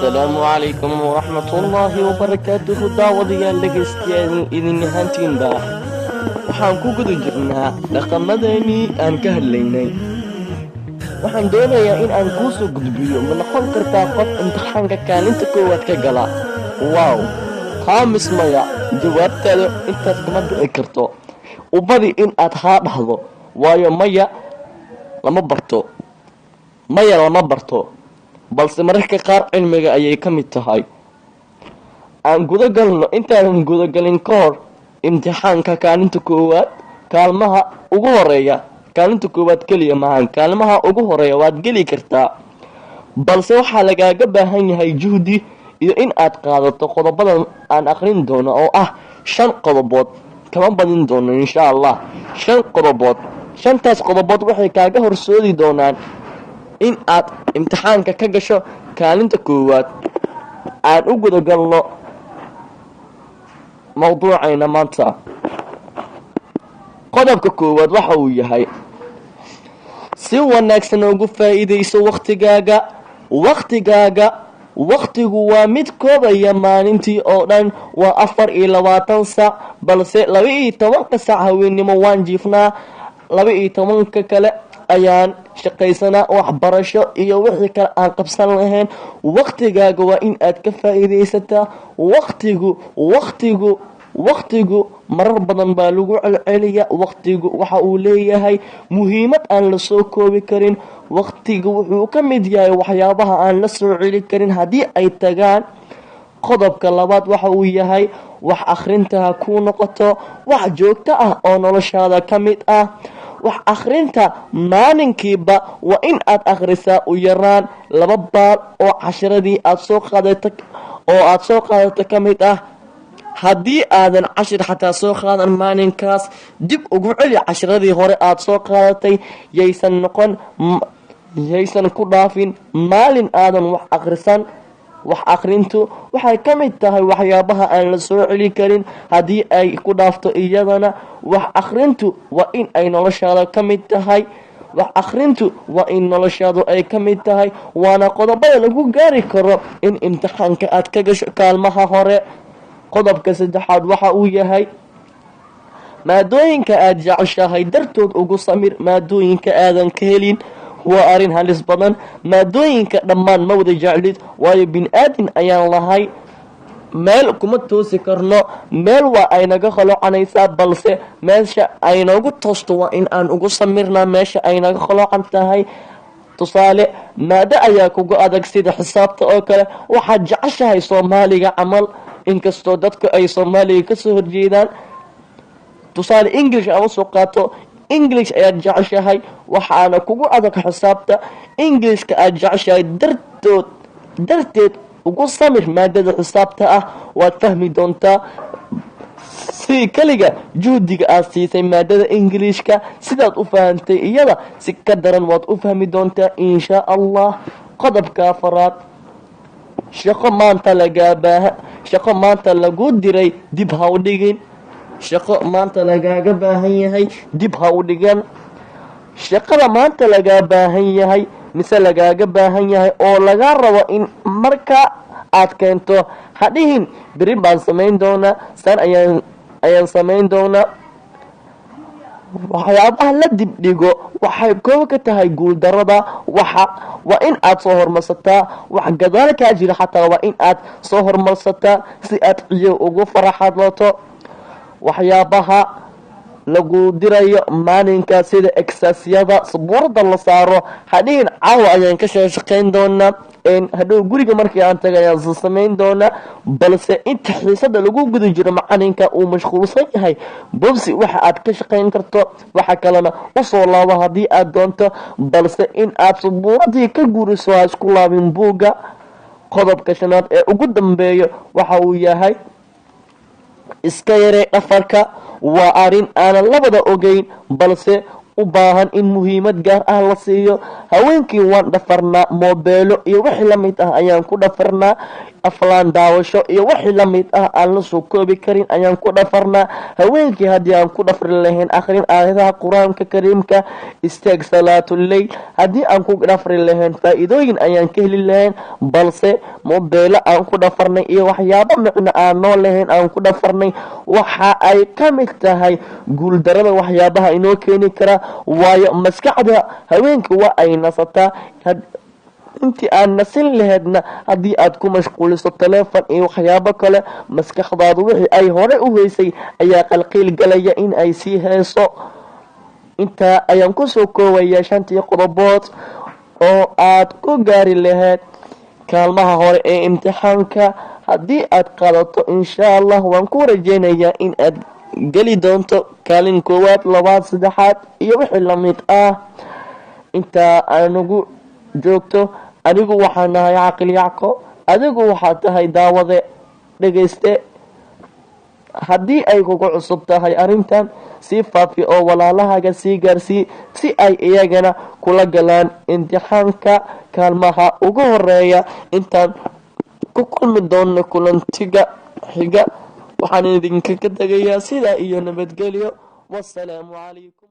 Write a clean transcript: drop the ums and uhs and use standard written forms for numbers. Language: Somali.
asalaamu calaykum waraxmatullaahi wabarakaatuhu daawadayaal dhegaystayaal idin ahaantiinba waxaan ku guda jirnaa dhaqamadeenii aan ka hadlaynay. waxaan doonayaa in aan kuu soo gudbiyo ma noqon kartaa qof imtixaanka kaalinta koowaad ka gala? waaw, haamis maya, jawaabtaada intaas kama dhici karto. ubadi in aad haa dhahdo, waayo maya lama barto, balse mararka qaar cilmiga ayay ka mid tahay. aan gudagalno. intaanan gudagalin ka hor, imtixaanka kaalinta koowaad, kaalmaha ugu horeeya, kaalinta koowaad keliya maahan, kaalmaha ugu horeeya waad geli kartaa, balse waxaa lagaaga baahan yahay juhdi iyo in aad qaadato qodobadan aan aqrin doono oo ah 5 qodobood. kama badin doono insha Allah. 5 qodobood. 5taas qodobood waxay kaaga horsoodi doonaan in aad imtixaanka ka gasho kaalinta koowaad. aan u gudagalno mawduucayna maanta. qodobka koowaad waxa uu yahay si wanaagsan ugu faa'iidayso waqtigu waa mid koobaya maalintii oo dhan waa 24 saac, balse 12 saac haweenimo waan jiifnaa, 12 kale ayaan shaqaysanaa, waxbarasho iyo wixii kale aan qabsan lahayn. waqtigaaga waa in aad ka faa'iidaysataa. waqtigu marar badan baa lagu celceliya. waqtigu waxa uu leeyahay muhiimad aan la soo koobi karin. waqtigu wuxuu ka mid yahay waxyaabaha aan la soo celi karin haddii ay tagaan. qodobka labaad waxa uu yahay wax akhrinta ha kuu noqoto wax joogto ah oo noloshaada ka mid ah. wax akhrinta maalinkiiba waa in aad akhrisaa u yaraan 2 baal oo casharadii aad soo qaadato ka mid ah. haddii aadan cashir xataa soo qaadan maalinkaas, dib ugu celi casharadii hore aad soo qaadatay. yaysan ku dhaafin maalin aadan wax akhrisan. wax akhrintu waxay ka mid tahay waxyaabaha aan la soo celi karin haddii ay ku dhaafto iyadana. wax akhrintu waa in ay noloshaada ka mid tahay. waana qodobada lagu gaari karo in imtixaanka aad ka gasho kaalmaha hore. qodobka saddexaad waxa uu yahay maadooyinka aad jeceshahay dartood ugu samir. maadooyinka aadan ka helin waa arrin halis badan. maadooyinka dhammaan ma wada jeclid, waayo bini-aadin ayaan lahay. meel kuma toosi karno, meel waa ay naga qaloocanaysaa, balse meesha ay noogu toosto waa in aan ugu samirnaa meesha ay naga qaloocan tahay. tusaale, maado ayaa kugu adag sida xisaabta oo kale, waxaad jeceshahay soomaaliga camal, inkastoo dadka ay soomaaliga kasoo horjeedaan. tusaale, English aan usoo qaato, English ayaad jeceshahay, waxaana kugu adag xisaabta. Englishka aad jeceshahay darteed ugu samir maadada xisaabta ah, waad fahmi doontaa. si kaliga juhdiga aad siisay maadada Englishka, sidaad u fahantay iyada si ka daran waad u fahmi doontaa insha Allah. qodobka afraad, shaqo maanta lagu diray dib ha u dhigin. shaqo maanta lagaaga baahan yahay dib ha u dhigan. shaqada maanta lagaa baahan yahay mise lagaaga baahan yahay oo laga rabo in marka aad keento, ha dhihin beri baan samayn doonaa, san ayaan samayn doonaa. waxyaabaha la dibdhigo waxay koob ka tahay guuldarada. waa in aad soo hormarsataa. wax gadaal kaa jira xataa waa in aad soo hormarsataa si aad ciyo ugu faraxadlato. waxyaabaha lagu dirayo maalinka sida exercisyada sabuurada la saaro, hadhiin caawa ayaan ka shaqayn doonaa, hadhow guriga markii aan tagay ayaan samayn doonaa. balse inta xiisada lagu guda jiro macalinka uu mashquulsan yahay, bobsi waxa aad ka shaqayn karto waxa kalena usoo laabo haddii aad doonto, balse in aad sabuuradii ka guriso ha isku laabin buugga. qodobka 5aad ee ugu dambeeyo waxa uu yahay iska yaree dhafarka. waa arrin aanan labada ogeyn, balse u baahan in muhiimad gaar ah la siiyo. Haweenkii waan dhafarnaa, moobeelo iyo wixii la mid ah ayaan ku dhafarnaa, aflaan daawasho iyo wixii la mid ah aan la soo koobi karin ayaan ku dhafarnaa. Haweenkii haddii aan ku dhafri lahayn akhrin aayadaha qur-aanka kariimka, istaag salaatuleyl, haddii aan ku dhafri lahayn faa-iidooyin ayaan ka heli lahayn. Balse moobeelo aan ku dhafarnay iyo waxyaabo micno aan noo lahayn aan ku dhafarnay, waxa ay ka mid tahay guuldarada waxyaabaha inoo keeni kara. Waayo maskaxda haweenka waa ay nasataa, intii aan nasin laheedna haddii aad ku mashquuliso taleefon iyo waxyaabo kale, maskaxdaadu wixii ay hore u heysay ayaa qalqiil galaya in ay sii heeso. Intaa ayaan kusoo koobayaa 5 qodobood oo aad ku gaari lahayd kaalmaha hore ee imtixaanka. Haddii aad qaadato insha Allah waan ku rajeynayaa in aad geli doonto kaalin 1, 2, 3 iyo wixii la mid ah. Intaa aanagu joogto, anigu waxaan nahay Caaqil Yacko, adigu waxaad tahay daawade dhegeyste. haddii ay kugu cusub tahay arrintan, sii faafi oo walaalahaga sii gaarsii si ay iyagana kula galaan imtixaanka kaalmaha ugu horeeya. Intaan ku kulmi doono kulantiga xiga, waxaan idinkaga tegayaa sidaa iyo nabadgelyo. Wassalaamu calaykum.